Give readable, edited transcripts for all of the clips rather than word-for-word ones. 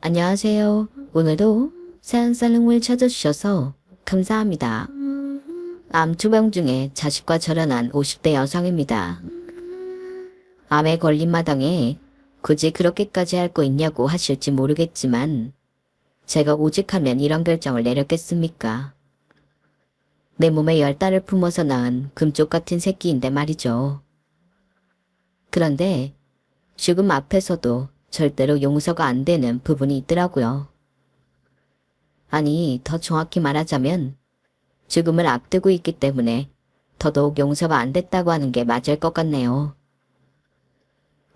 안녕하세요. 오늘도 새한살롱을 찾아주셔서 감사합니다. 암 투병 중에 자식과 절연한 50대 여성입니다. 암에 걸린 마당에 굳이 그렇게까지 할 거 있냐고 하실지 모르겠지만 제가 오직하면 이런 결정을 내렸겠습니까? 내 몸에 10달을 품어서 낳은 금쪽 같은 새끼인데 말이죠. 그런데 죽음 앞에서도 절대로 용서가 안 되는 부분이 있더라고요. 아니, 더 정확히 말하자면 죽음을 앞두고 있기 때문에 더더욱 용서가 안 됐다고 하는 게 맞을 것 같네요.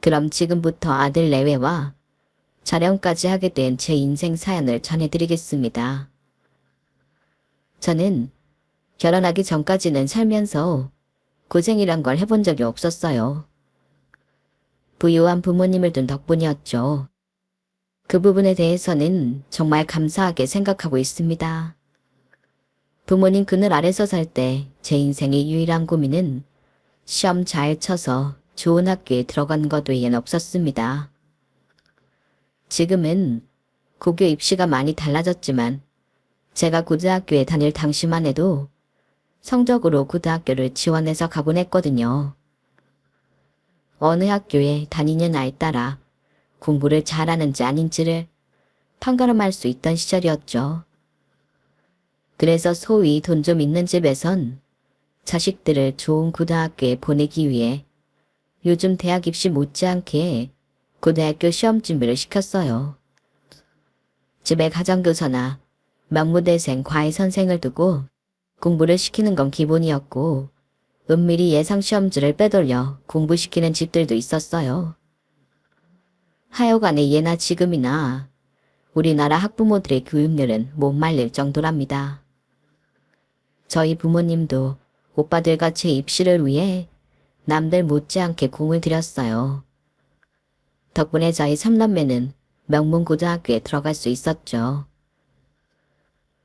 그럼 지금부터 아들 내외와 자령까지 하게 된 제 인생 사연을 전해드리겠습니다. 저는 결혼하기 전까지는 살면서 고생이란 걸 해본 적이 없었어요. 부유한 부모님을 둔 덕분이었죠. 그 부분에 대해서는 정말 감사하게 생각하고 있습니다. 부모님 그늘 아래서 살 때 제 인생의 유일한 고민은 시험 잘 쳐서 좋은 학교에 들어가는 것 외엔 없었습니다. 지금은 고교 입시가 많이 달라졌지만 제가 고등학교에 다닐 당시만 해도 성적으로 고등학교를 지원해서 가곤 했거든요. 어느 학교에 다니느냐에 따라 공부를 잘하는지 아닌지를 판가름할 수 있던 시절이었죠. 그래서 소위 돈 좀 있는 집에선 자식들을 좋은 고등학교에 보내기 위해 요즘 대학 입시 못지않게 고등학교 시험 준비를 시켰어요. 집에 가정교사나 명무대생 과외 선생을 두고 공부를 시키는 건 기본이었고 은밀히 예상시험지를 빼돌려 공부시키는 집들도 있었어요. 하여간에 예나 지금이나 우리나라 학부모들의 교육열은 못 말릴 정도랍니다. 저희 부모님도 오빠들과 제 입시를 위해 남들 못지않게 공을 들였어요. 덕분에 저희 3남매는 명문고등학교에 들어갈 수 있었죠.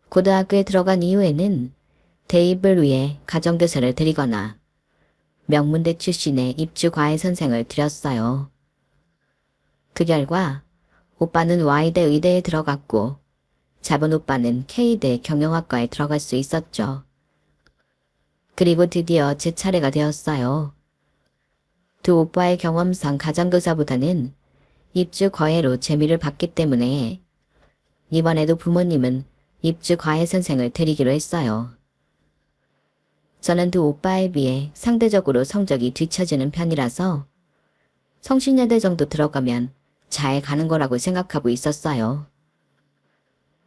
고등학교에 들어간 이후에는 대입을 위해 가정교사를 드리거나 명문대 출신의 입주과외 선생을 들였어요. 그 결과 오빠는 Y대 의대에 들어갔고 작은 오빠는 K대 경영학과에 들어갈 수 있었죠. 그리고 드디어 제 차례가 되었어요. 두 오빠의 경험상 가정교사보다는 입주과외로 재미를 봤기 때문에 이번에도 부모님은 입주과외 선생을 드리기로 했어요. 저는 두 오빠에 비해 상대적으로 성적이 뒤처지는 편이라서 성신여대 정도 들어가면 잘 가는 거라고 생각하고 있었어요.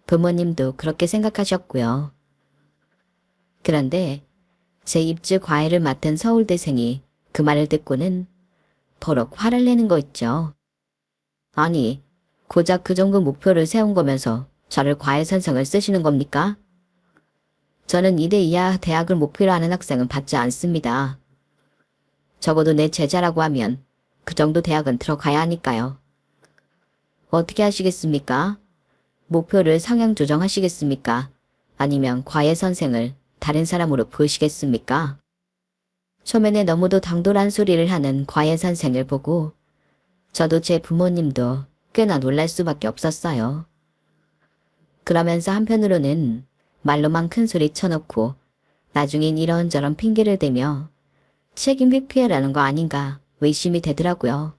부모님도 그렇게 생각하셨고요. 그런데 제 입주 과외를 맡은 서울대생이 그 말을 듣고는 버럭 화를 내는 거 있죠. 아니, 고작 그 정도 목표를 세운 거면서 저를 과외 선생을 쓰시는 겁니까? 저는 2대 이하 대학을 목표로 하는 학생은 받지 않습니다. 적어도 내 제자라고 하면 그 정도 대학은 들어가야 하니까요. 어떻게 하시겠습니까? 목표를 상향 조정하시겠습니까? 아니면 과외 선생을 다른 사람으로 부르시겠습니까? 초면에 너무도 당돌한 소리를 하는 과외 선생을 보고 저도 제 부모님도 꽤나 놀랄 수밖에 없었어요. 그러면서 한편으로는 말로만 큰 소리 쳐놓고 나중엔 이런저런 핑계를 대며 책임 회피하라는 거 아닌가 의심이 되더라고요.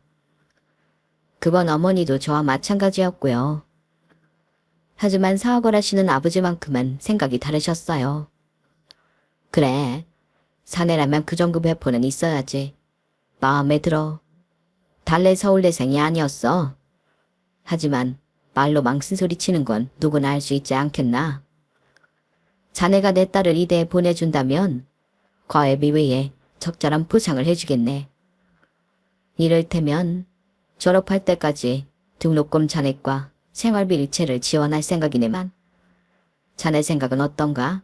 그건 어머니도 저와 마찬가지였고요. 하지만 사업을 하시는 아버지만큼은 생각이 다르셨어요. 그래, 사내라면 그 정도 배포는 있어야지. 마음에 들어. 달래 서울대생이 아니었어. 하지만 말로 망신소리 치는 건 누구나 알 수 있지 않겠나. 자네가 내 딸을 이대에 보내준다면 과외비 외에 적절한 보상을 해주겠네. 이를테면 졸업할 때까지 등록금 잔액과 생활비 일체를 지원할 생각이네만. 자네 생각은 어떤가?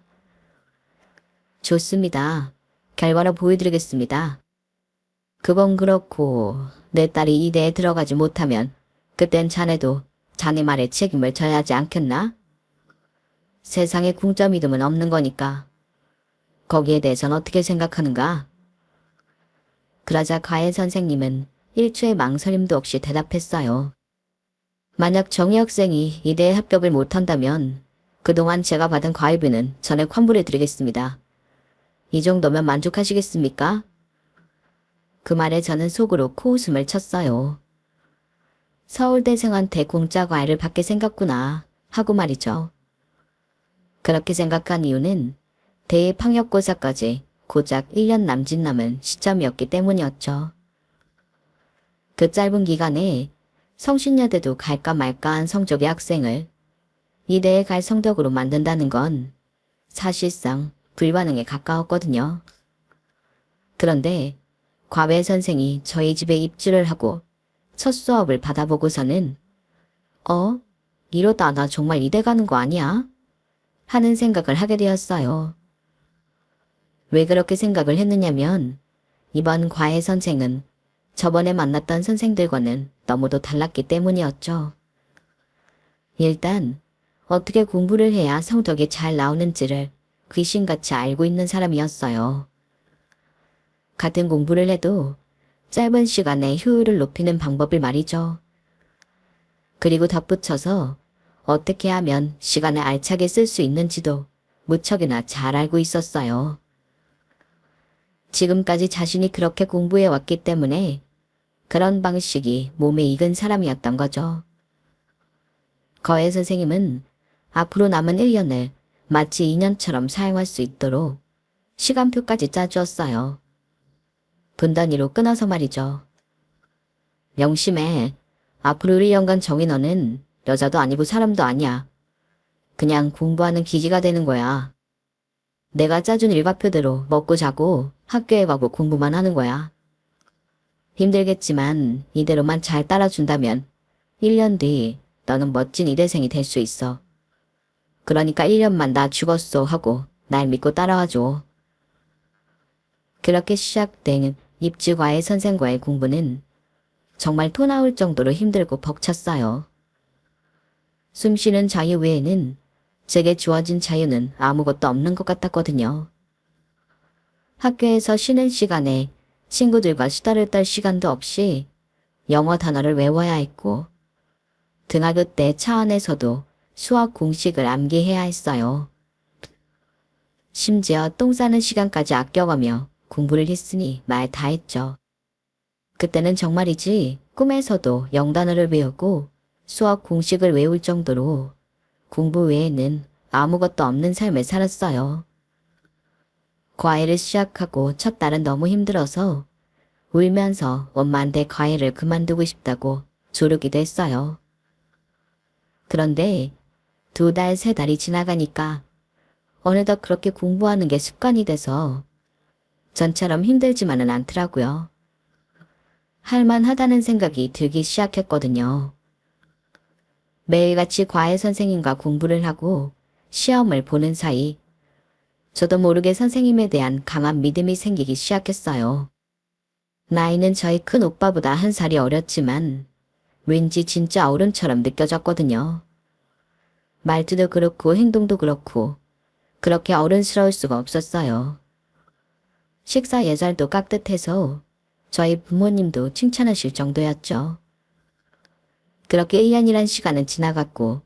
좋습니다. 결과로 보여드리겠습니다. 그건 그렇고 내 딸이 이대에 들어가지 못하면 그땐 자네도 자네 말에 책임을 져야 하지 않겠나? 세상에 궁자 믿음은 없는 거니까. 거기에 대해선 어떻게 생각하는가? 그러자 과외 선생님은 1초의 망설임도 없이 대답했어요. 만약 정희 학생이 이대에 합격을 못한다면 그동안 제가 받은 과외비는 전액 환불해드리겠습니다. 이 정도면 만족하시겠습니까? 그 말에 저는 속으로 코웃음을 쳤어요. 서울대생한테 공짜 과외를 받게 생겼구나 하고 말이죠. 그렇게 생각한 이유는 대입학력고사까지 고작 1년 남짓 남은 시점이었기 때문이었죠. 그 짧은 기간에 성신여대도 갈까 말까한 성적의 학생을 이대에 갈 성적으로 만든다는 건 사실상 불가능에 가까웠거든요. 그런데 과외 선생이 저희 집에 입주를 하고 첫 수업을 받아보고서는 이러다 나 정말 이대 가는 거 아니야? 하는 생각을 하게 되었어요. 왜 그렇게 생각을 했느냐면 이번 과외 선생은 저번에 만났던 선생들과는 너무도 달랐기 때문이었죠. 일단 어떻게 공부를 해야 성적이 잘 나오는지를 귀신같이 알고 있는 사람이었어요. 같은 공부를 해도 짧은 시간에 효율을 높이는 방법을 말이죠. 그리고 덧붙여서 어떻게 하면 시간을 알차게 쓸 수 있는지도 무척이나 잘 알고 있었어요. 지금까지 자신이 그렇게 공부해 왔기 때문에 그런 방식이 몸에 익은 사람이었던 거죠. 거의 선생님은 앞으로 남은 1년을 마치 2년처럼 사용할 수 있도록 시간표까지 짜주었어요. 분 단위로 끊어서 말이죠. 명심해. 앞으로 1년간 정희 너는 여자도 아니고 사람도 아니야. 그냥 공부하는 기지가 되는 거야. 내가 짜준 일과표대로 먹고 자고 학교에 가고 공부만 하는 거야. 힘들겠지만 이대로만 잘 따라준다면 1년 뒤 너는 멋진 이대생이 될 수 있어. 그러니까 1년만 나 죽었어 하고 날 믿고 따라와줘. 그렇게 시작된 입주과외 선생과의 공부는 정말 토 나올 정도로 힘들고 벅찼어요. 숨쉬는 자유 외에는 제게 주어진 자유는 아무것도 없는 것 같았거든요. 학교에서 쉬는 시간에 친구들과 수다를 떨 시간도 없이 영어 단어를 외워야 했고 등하교 때 차 안에서도 수학 공식을 암기해야 했어요. 심지어 똥 싸는 시간까지 아껴가며 공부를 했으니 말 다 했죠. 그때는 정말이지 꿈에서도 영단어를 외우고 수학 공식을 외울 정도로 공부 외에는 아무것도 없는 삶을 살았어요. 과외를 시작하고 첫 달은 너무 힘들어서 울면서 엄마한테 과외를 그만두고 싶다고 조르기도 했어요. 그런데 2달, 3달이 지나가니까 어느덧 그렇게 공부하는 게 습관이 돼서 전처럼 힘들지만은 않더라고요. 할만하다는 생각이 들기 시작했거든요. 매일같이 과외 선생님과 공부를 하고 시험을 보는 사이 저도 모르게 선생님에 대한 강한 믿음이 생기기 시작했어요. 나이는 저희 큰 오빠보다 1살이 어렸지만 왠지 진짜 어른처럼 느껴졌거든요. 말투도 그렇고 행동도 그렇고 그렇게 어른스러울 수가 없었어요. 식사 예절도 깍듯해서 저희 부모님도 칭찬하실 정도였죠. 그렇게 1년이란 시간은 지나갔고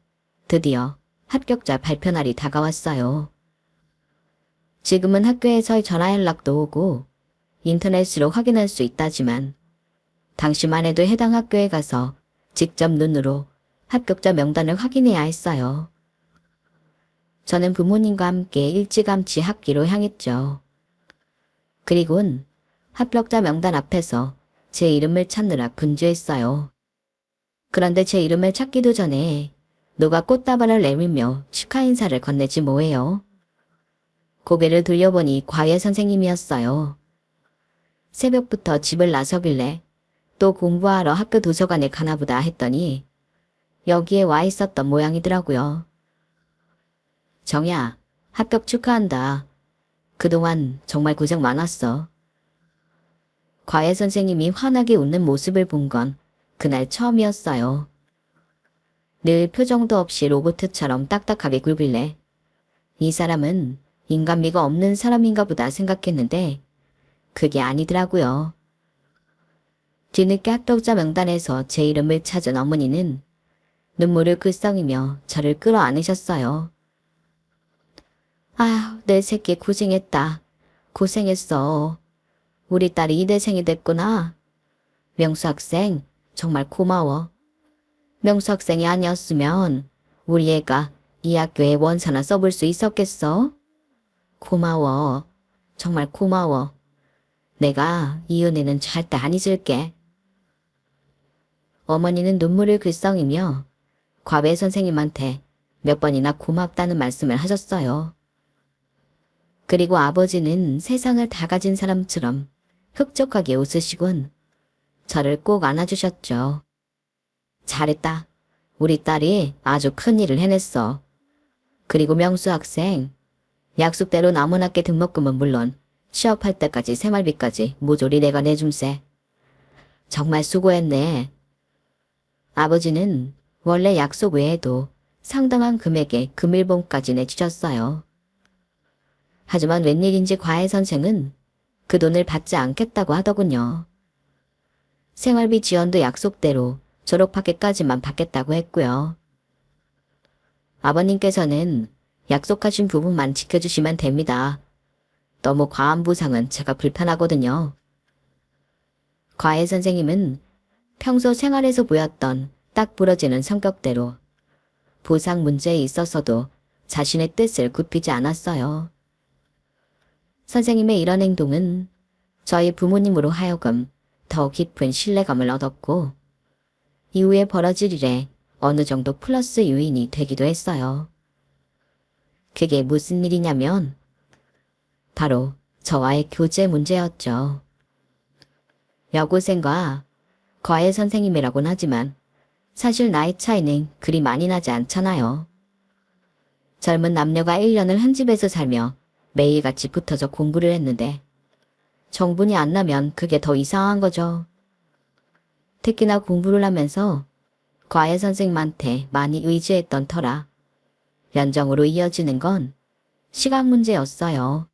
드디어 합격자 발표 날이 다가왔어요. 지금은 학교에서 전화 연락도 오고 인터넷으로 확인할 수 있다지만 당시만 해도 해당 학교에 가서 직접 눈으로 합격자 명단을 확인해야 했어요. 저는 부모님과 함께 일찌감치 학기로 향했죠. 그리곤 합격자 명단 앞에서 제 이름을 찾느라 분주했어요. 그런데 제 이름을 찾기도 전에 누가 꽃다발을 내밀며 축하 인사를 건네지 뭐예요. 고개를 돌려보니 과외 선생님이었어요. 새벽부터 집을 나서길래 또 공부하러 학교 도서관에 가나보다 했더니 여기에 와 있었던 모양이더라고요. 정야, 합격 축하한다. 그동안 정말 고생 많았어. 과외 선생님이 환하게 웃는 모습을 본 건 그날 처음이었어요. 늘 표정도 없이 로봇처럼 딱딱하게 굴길래 이 사람은 인간미가 없는 사람인가 보다 생각했는데 그게 아니더라고요. 뒤늦게 합격자 명단에서 제 이름을 찾은 어머니는 눈물을 글썽이며 저를 끌어안으셨어요. 아휴, 내 새끼 고생했다. 고생했어. 우리 딸이 이대생이 됐구나. 명수 학생, 정말 고마워. 명수 학생이 아니었으면 우리 애가 이 학교에 원서나 써볼 수 있었겠어? 고마워. 정말 고마워. 내가 이 은혜는 절대 안 잊을게. 어머니는 눈물을 글썽이며 과외 선생님한테 몇 번이나 고맙다는 말씀을 하셨어요. 그리고 아버지는 세상을 다 가진 사람처럼 흡족하게 웃으시곤 저를 꼭 안아주셨죠. 잘했다. 우리 딸이 아주 큰일을 해냈어. 그리고 명수 학생, 약속대로 남원학교 등록금은 물론 취업할 때까지 생활비까지 모조리 내가 내줌세. 정말 수고했네. 아버지는 원래 약속 외에도 상당한 금액의 금일봉까지 내주셨어요. 하지만 웬일인지 과외 선생은 그 돈을 받지 않겠다고 하더군요. 생활비 지원도 약속대로 졸업학기까지만 받겠다고 했고요. 아버님께서는 약속하신 부분만 지켜주시면 됩니다. 너무 과한 보상은 제가 불편하거든요. 과외 선생님은 평소 생활에서 보였던 딱 부러지는 성격대로 보상 문제에 있어서도 자신의 뜻을 굽히지 않았어요. 선생님의 이런 행동은 저희 부모님으로 하여금 더 깊은 신뢰감을 얻었고 이후에 벌어질 일에 어느 정도 플러스 요인이 되기도 했어요. 그게 무슨 일이냐면 바로 저와의 교제 문제였죠. 여고생과 과외 선생님이라고는 하지만 사실 나이 차이는 그리 많이 나지 않잖아요. 젊은 남녀가 1년을 한 집에서 살며 매일같이 붙어서 공부를 했는데 정분이 안 나면 그게 더 이상한 거죠. 특히나 공부를 하면서 과외 선생님한테 많이 의지했던 터라 연정으로 이어지는 건 시간 문제였어요.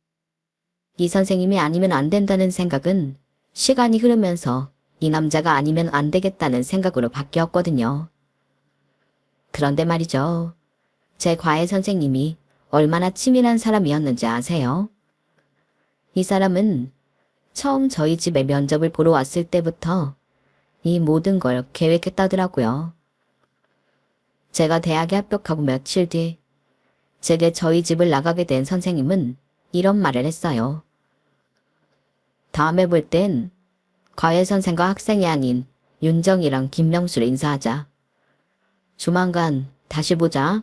이 선생님이 아니면 안 된다는 생각은 시간이 흐르면서 이 남자가 아니면 안 되겠다는 생각으로 바뀌었거든요. 그런데 말이죠. 제 과외 선생님이 얼마나 치밀한 사람이었는지 아세요? 이 사람은 처음 저희 집에 면접을 보러 왔을 때부터 이 모든 걸 계획했다더라고요. 제가 대학에 합격하고 며칠 뒤 제게 저희 집을 나가게 된 선생님은 이런 말을 했어요. 다음에 볼 땐 과외 선생과 학생이 아닌 윤정이랑 김명수를 인사하자. 조만간 다시 보자.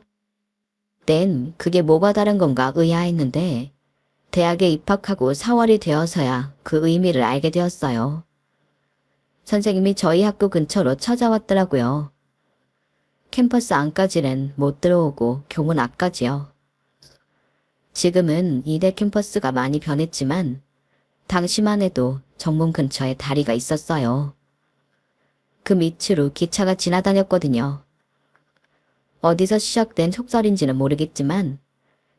땐 그게 뭐가 다른 건가 의아했는데 대학에 입학하고 4월이 되어서야 그 의미를 알게 되었어요. 선생님이 저희 학교 근처로 찾아왔더라고요. 캠퍼스 안까지는 못 들어오고 교문 앞까지요. 지금은 이대 캠퍼스가 많이 변했지만 당시만 해도 정문 근처에 다리가 있었어요. 그 밑으로 기차가 지나다녔거든요. 어디서 시작된 속설인지는 모르겠지만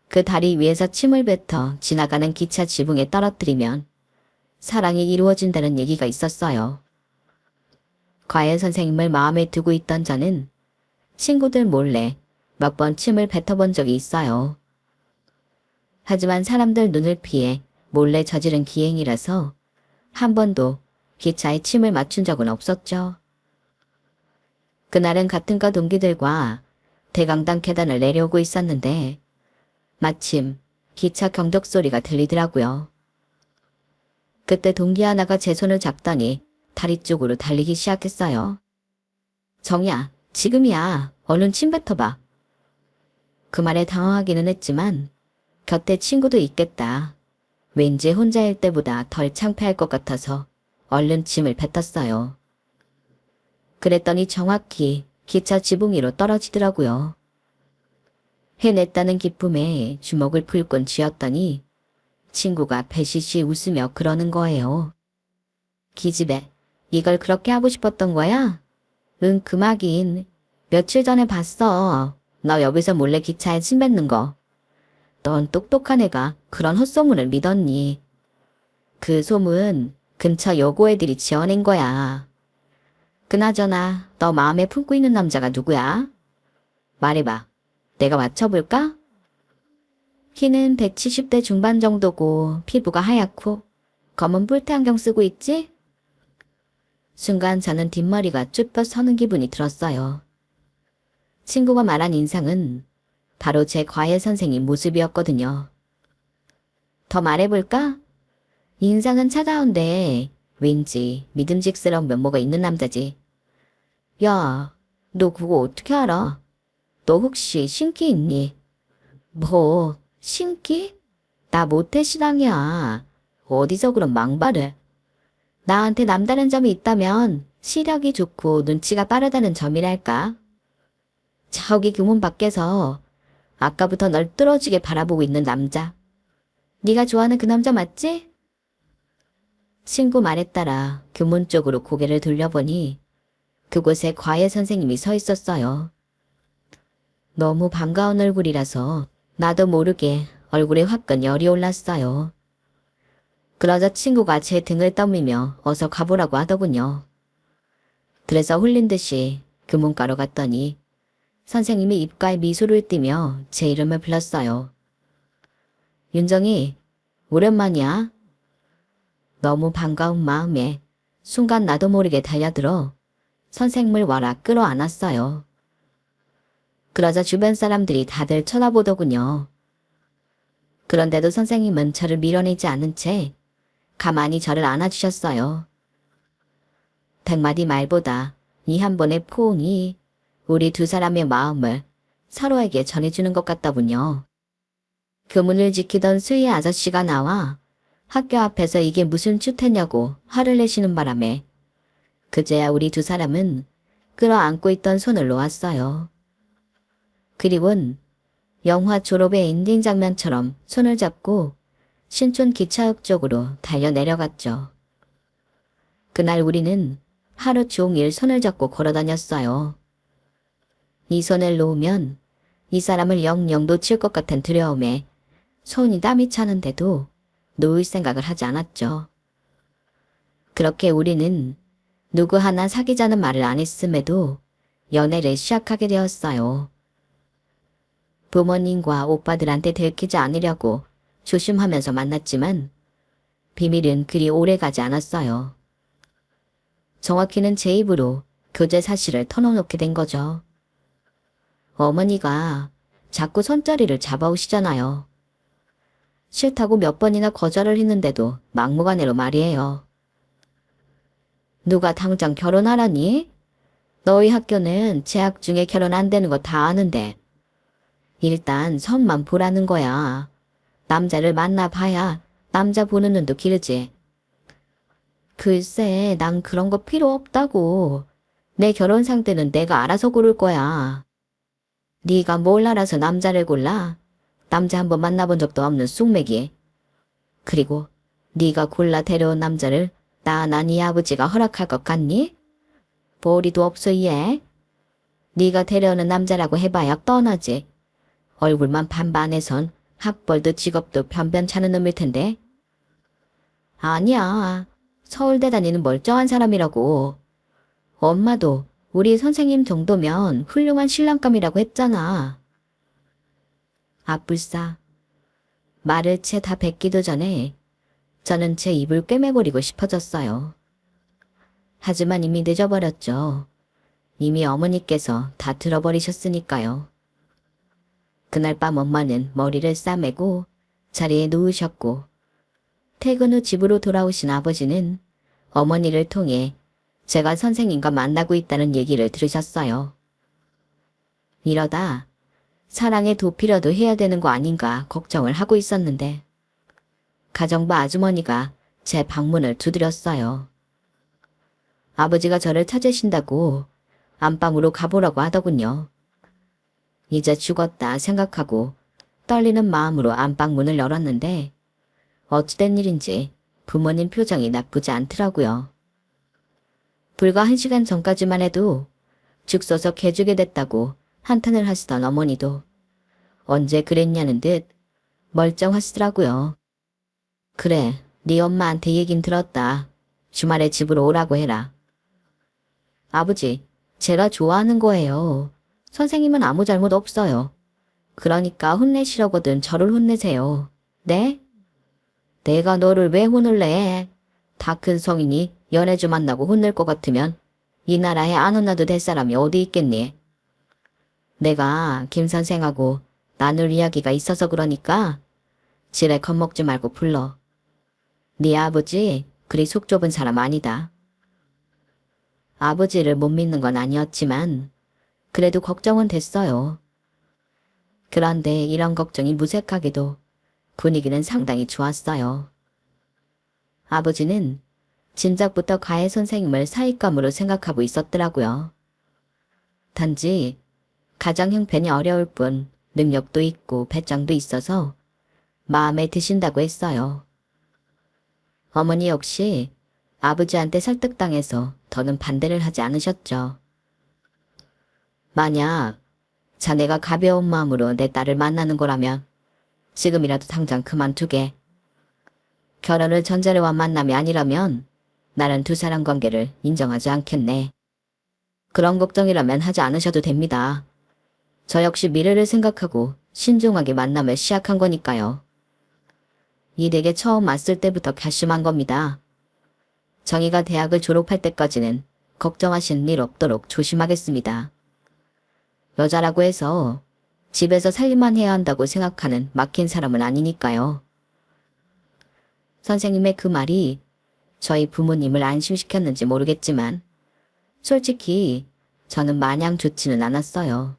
그 다리 위에서 침을 뱉어 지나가는 기차 지붕에 떨어뜨리면 사랑이 이루어진다는 얘기가 있었어요. 과외 선생님을 마음에 두고 있던 저는 친구들 몰래 몇 번 침을 뱉어본 적이 있어요. 하지만 사람들 눈을 피해 몰래 저지른 기행이라서 한 번도 기차에 침을 맞춘 적은 없었죠. 그날은 같은 과 동기들과 대강당 계단을 내려오고 있었는데 마침 기차 경적 소리가 들리더라고요. 그때 동기 하나가 제 손을 잡더니 다리 쪽으로 달리기 시작했어요. 정이야, 지금이야. 얼른 침 뱉어봐. 그 말에 당황하기는 했지만 곁에 친구도 있겠다. 왠지 혼자일 때보다 덜 창피할 것 같아서 얼른 침을 뱉었어요. 그랬더니 정확히 기차 지붕 위로 떨어지더라고요. 해냈다는 기쁨에 주먹을 불끈 쥐었더니 친구가 배시시 웃으며 그러는 거예요. 기집애, 이걸 그렇게 하고 싶었던 거야? 응, 그마긴. 며칠 전에 봤어. 너 여기서 몰래 기차에 침 뱉는 거. 넌 똑똑한 애가 그런 헛소문을 믿었니? 그 소문 근처 여고 애들이 지어낸 거야. 그나저나 너 마음에 품고 있는 남자가 누구야? 말해봐. 내가 맞춰볼까? 키는 170대 중반 정도고 피부가 하얗고 검은 뿔테 안경 쓰고 있지? 순간 저는 뒷머리가 쭈뼛 서는 기분이 들었어요. 친구가 말한 인상은 바로 제 과외 선생님 모습이었거든요. 더 말해볼까? 인상은 차가운데 왠지 믿음직스러운 면모가 있는 남자지. 야, 너 그거 어떻게 알아? 너 혹시 신기 있니? 뭐, 신기? 나 모태신앙이야. 어디서 그런 망발을. 나한테 남다른 점이 있다면 시력이 좋고 눈치가 빠르다는 점이랄까? 저기 교문 밖에서 아까부터 널 뚫어지게 바라보고 있는 남자. 네가 좋아하는 그 남자 맞지? 친구 말에 따라 교문 쪽으로 고개를 돌려보니 그곳에 과외 선생님이 서 있었어요. 너무 반가운 얼굴이라서 나도 모르게 얼굴에 화끈 열이 올랐어요. 그러자 친구가 제 등을 떠밀며 어서 가보라고 하더군요. 그래서 홀린 듯이 교문가로 갔더니 선생님이 입가에 미소를 띠며 제 이름을 불렀어요. 윤정이, 오랜만이야. 너무 반가운 마음에 순간 나도 모르게 달려들어 선생님을 와라 끌어안았어요. 그러자 주변 사람들이 다들 쳐다보더군요. 그런데도 선생님은 저를 밀어내지 않은 채 가만히 저를 안아주셨어요. 100마디 말보다 이 한 번의 포옹이 우리 두 사람의 마음을 서로에게 전해주는 것 같더군요. 교문을 지키던 수희 아저씨가 나와 학교 앞에서 이게 무슨 추태냐고 화를 내시는 바람에 그제야 우리 두 사람은 끌어안고 있던 손을 놓았어요. 그리고는 영화 졸업의 엔딩 장면처럼 손을 잡고 신촌 기차역 쪽으로 달려 내려갔죠. 그날 우리는 하루 종일 손을 잡고 걸어 다녔어요. 이 손을 놓으면 이 사람을 영영 놓칠 것 같은 두려움에 손이 땀이 차는데도 놓을 생각을 하지 않았죠. 그렇게 우리는 누구 하나 사귀자는 말을 안 했음에도 연애를 시작하게 되었어요. 부모님과 오빠들한테 들키지 않으려고 조심하면서 만났지만 비밀은 그리 오래 가지 않았어요. 정확히는 제 입으로 교제 사실을 털어놓게 된 거죠. 어머니가 자꾸 손자리를 잡아오시잖아요. 싫다고 몇 번이나 거절을 했는데도 막무가내로 말이에요. 누가 당장 결혼하라니? 너희 학교는 재학 중에 결혼 안 되는 거 다 아는데 일단 선만 보라는 거야. 남자를 만나봐야 남자 보는 눈도 기르지. 글쎄, 난 그런 거 필요 없다고. 내 결혼 상대는 내가 알아서 고를 거야. 네가 뭘 알아서 남자를 골라? 남자 한번 만나본 적도 없는 쑥맥이. 그리고 네가 골라 데려온 남자를 나 네 아버지가 허락할 것 같니? 보리도 없어 얘. 네가 데려오는 남자라고 해봐야 뻔하지. 얼굴만 반반해선 학벌도 직업도 변변찮은 놈일 텐데. 아니야. 서울대 다니는 멀쩡한 사람이라고. 엄마도 우리 선생님 정도면 훌륭한 신랑감이라고 했잖아. 아뿔싸. 말을 채 다 뱉기도 전에 저는 제 입을 꿰매버리고 싶어졌어요. 하지만 이미 늦어버렸죠. 이미 어머니께서 다 들어버리셨으니까요. 그날 밤 엄마는 머리를 싸매고 자리에 누우셨고 퇴근 후 집으로 돌아오신 아버지는 어머니를 통해 제가 선생님과 만나고 있다는 얘기를 들으셨어요. 이러다 사랑의 도피라도 해야 되는 거 아닌가 걱정을 하고 있었는데 가정부 아주머니가 제 방문을 두드렸어요. 아버지가 저를 찾으신다고 안방으로 가보라고 하더군요. 이제 죽었다 생각하고 떨리는 마음으로 안방문을 열었는데 어찌된 일인지 부모님 표정이 나쁘지 않더라고요. 불과 1시간 전까지만 해도 죽 써서 개주게 됐다고 한탄을 하시던 어머니도 언제 그랬냐는 듯 멀쩡하시더라고요. 그래, 네 엄마한테 얘긴 들었다. 주말에 집으로 오라고 해라. 아버지, 제가 좋아하는 거예요. 선생님은 아무 잘못 없어요. 그러니까 혼내시려거든 저를 혼내세요. 네? 내가 너를 왜 혼을 내? 다 큰 성인이 연애주 만나고 혼낼 것 같으면 이 나라에 안 혼나도 될 사람이 어디 있겠니? 내가 김 선생하고 나눌 이야기가 있어서 그러니까 지레 겁먹지 말고 불러. 네 아버지 그리 속 좁은 사람 아니다. 아버지를 못 믿는 건 아니었지만 그래도 걱정은 됐어요. 그런데 이런 걱정이 무색하게도 분위기는 상당히 좋았어요. 아버지는 진작부터 가해 선생님을 사익감으로 생각하고 있었더라고요. 단지 가정 형편이 어려울 뿐 능력도 있고 배짱도 있어서 마음에 드신다고 했어요. 어머니 역시 아버지한테 설득당해서 더는 반대를 하지 않으셨죠. 만약 자네가 가벼운 마음으로 내 딸을 만나는 거라면 지금이라도 당장 그만두게. 결혼을 전제로 한 만남이 아니라면 나는 두 사람 관계를 인정하지 않겠네. 그런 걱정이라면 하지 않으셔도 됩니다. 저 역시 미래를 생각하고 신중하게 만남을 시작한 거니까요. 이 댁에 처음 왔을 때부터 결심한 겁니다. 정희가 대학을 졸업할 때까지는 걱정하시는 일 없도록 조심하겠습니다. 여자라고 해서 집에서 살림만 해야 한다고 생각하는 막힌 사람은 아니니까요. 선생님의 그 말이 저희 부모님을 안심시켰는지 모르겠지만 솔직히 저는 마냥 좋지는 않았어요.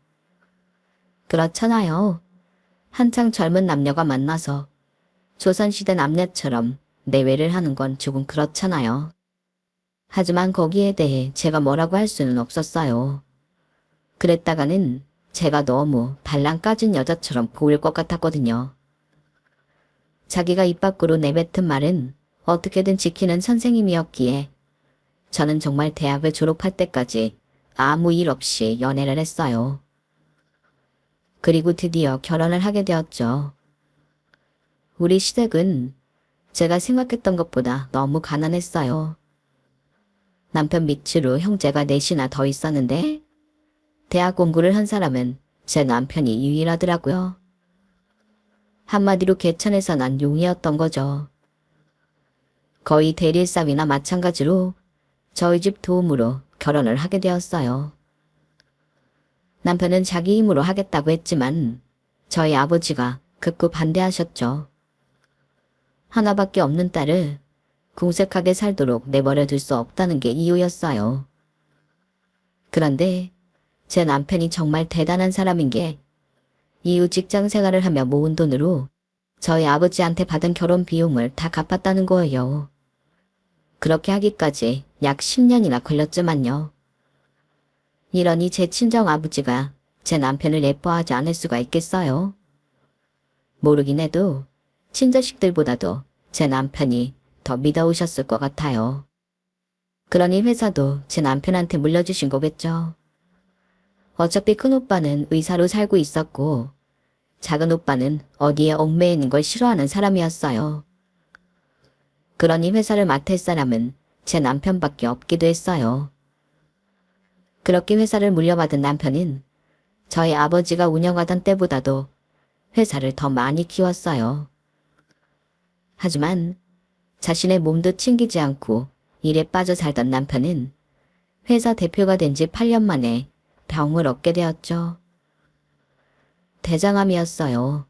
그렇잖아요. 한창 젊은 남녀가 만나서 조선시대 남녀처럼 내외를 하는 건 조금 그렇잖아요. 하지만 거기에 대해 제가 뭐라고 할 수는 없었어요. 그랬다가는 제가 너무 발랑 까진 여자처럼 보일 것 같았거든요. 자기가 입 밖으로 내뱉은 말은 어떻게든 지키는 선생님이었기에 저는 정말 대학을 졸업할 때까지 아무 일 없이 연애를 했어요. 그리고 드디어 결혼을 하게 되었죠. 우리 시댁은 제가 생각했던 것보다 너무 가난했어요. 남편 밑으로 형제가 넷이나 더 있었는데 대학 공부를 한 사람은 제 남편이 유일하더라고요. 한마디로 개천에서 난 용이었던 거죠. 거의 대릴쌈이나 마찬가지로 저희 집 도움으로 결혼을 하게 되었어요. 남편은 자기 힘으로 하겠다고 했지만 저희 아버지가 극구 반대하셨죠. 하나밖에 없는 딸을 궁색하게 살도록 내버려 둘 수 없다는 게 이유였어요. 그런데 제 남편이 정말 대단한 사람인 게 이후 직장 생활을 하며 모은 돈으로 저희 아버지한테 받은 결혼 비용을 다 갚았다는 거예요. 그렇게 하기까지 약 10년이나 걸렸지만요. 이러니 제 친정 아버지가 제 남편을 예뻐하지 않을 수가 있겠어요? 모르긴 해도 친자식들보다도 제 남편이 더 믿어오셨을 것 같아요. 그러니 회사도 제 남편한테 물려주신 거겠죠. 어차피 큰 오빠는 의사로 살고 있었고 작은 오빠는 어디에 얽매이는 걸 싫어하는 사람이었어요. 그러니 회사를 맡을 사람은 제 남편밖에 없기도 했어요. 그렇게 회사를 물려받은 남편은 저희 아버지가 운영하던 때보다도 회사를 더 많이 키웠어요. 하지만 자신의 몸도 챙기지 않고 일에 빠져 살던 남편은 회사 대표가 된 지 8년 만에 병을 얻게 되었죠. 대장암이었어요.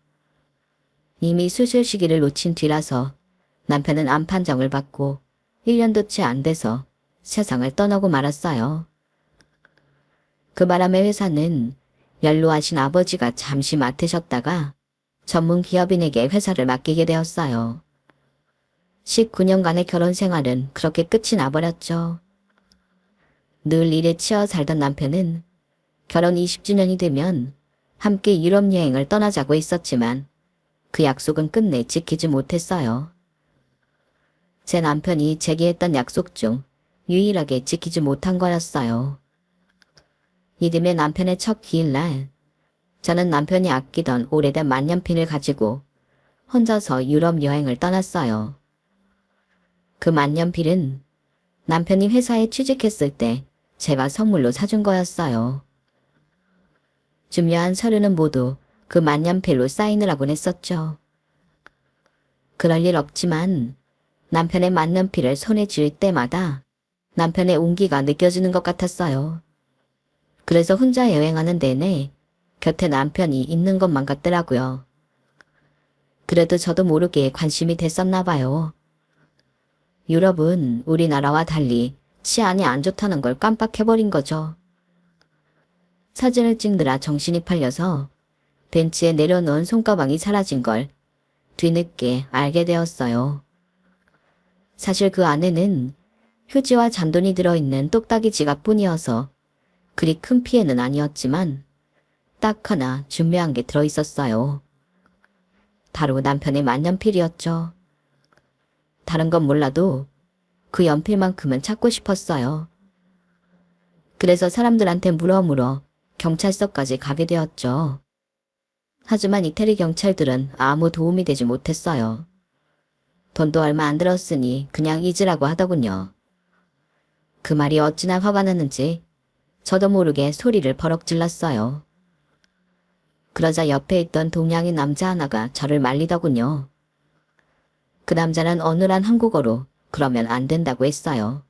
이미 수술 시기를 놓친 뒤라서 남편은 암 판정을 받고 1년도 채 안 돼서 세상을 떠나고 말았어요. 그 바람에 회사는 연로하신 아버지가 잠시 맡으셨다가 전문 기업인에게 회사를 맡기게 되었어요. 19년간의 결혼 생활은 그렇게 끝이 나버렸죠. 늘 일에 치여 살던 남편은 결혼 20주년이 되면 함께 유럽 여행을 떠나자고 했었지만 그 약속은 끝내 지키지 못했어요. 제 남편이 제기했던 약속 중 유일하게 지키지 못한 거였어요. 이듬해 남편의 첫 기일날 저는 남편이 아끼던 오래된 만년필을 가지고 혼자서 유럽 여행을 떠났어요. 그 만년필은 남편이 회사에 취직했을 때 제가 선물로 사준 거였어요. 중요한 서류는 모두 그 만년필로 사인을 하곤 했었죠. 그럴 일 없지만 남편의 만년필을 손에 쥘 때마다 남편의 온기가 느껴지는 것 같았어요. 그래서 혼자 여행하는 내내 곁에 남편이 있는 것만 같더라고요. 그래도 저도 모르게 관심이 됐었나 봐요. 유럽은 우리나라와 달리 치안이 안 좋다는 걸 깜빡해버린 거죠. 사진을 찍느라 정신이 팔려서 벤치에 내려놓은 손가방이 사라진 걸 뒤늦게 알게 되었어요. 사실 그 안에는 휴지와 잔돈이 들어있는 똑딱이 지갑뿐이어서 그리 큰 피해는 아니었지만 딱 하나 준비한 게 들어있었어요. 바로 남편의 만년필이었죠. 다른 건 몰라도 그 연필만큼은 찾고 싶었어요. 그래서 사람들한테 물어 경찰서까지 가게 되었죠. 하지만 이태리 경찰들은 아무 도움이 되지 못했어요. 돈도 얼마 안 들었으니 그냥 잊으라고 하더군요. 그 말이 어찌나 화가 났는지 저도 모르게 소리를 버럭 질렀어요. 그러자 옆에 있던 동양인 남자 하나가 저를 말리더군요. 그 남자는 어눌한 한국어로 그러면 안 된다고 했어요.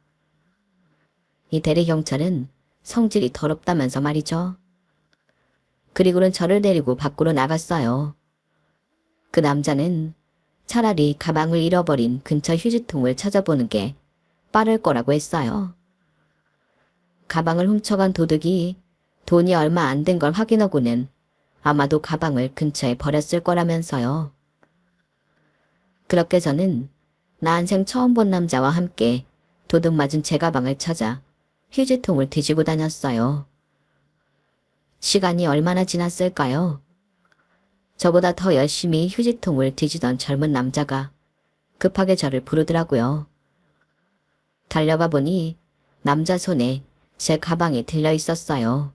이태리 경찰은 성질이 더럽다면서 말이죠. 그리고는 저를 데리고 밖으로 나갔어요. 그 남자는 차라리 가방을 잃어버린 근처 휴지통을 찾아보는 게 빠를 거라고 했어요. 가방을 훔쳐간 도둑이 돈이 얼마 안 된 걸 확인하고는 아마도 가방을 근처에 버렸을 거라면서요. 그렇게 저는 난생 처음 본 남자와 함께 도둑 맞은 제 가방을 찾아 휴지통을 뒤지고 다녔어요. 시간이 얼마나 지났을까요? 저보다 더 열심히 휴지통을 뒤지던 젊은 남자가 급하게 저를 부르더라고요. 달려가 보니 남자 손에 제 가방이 들려 있었어요.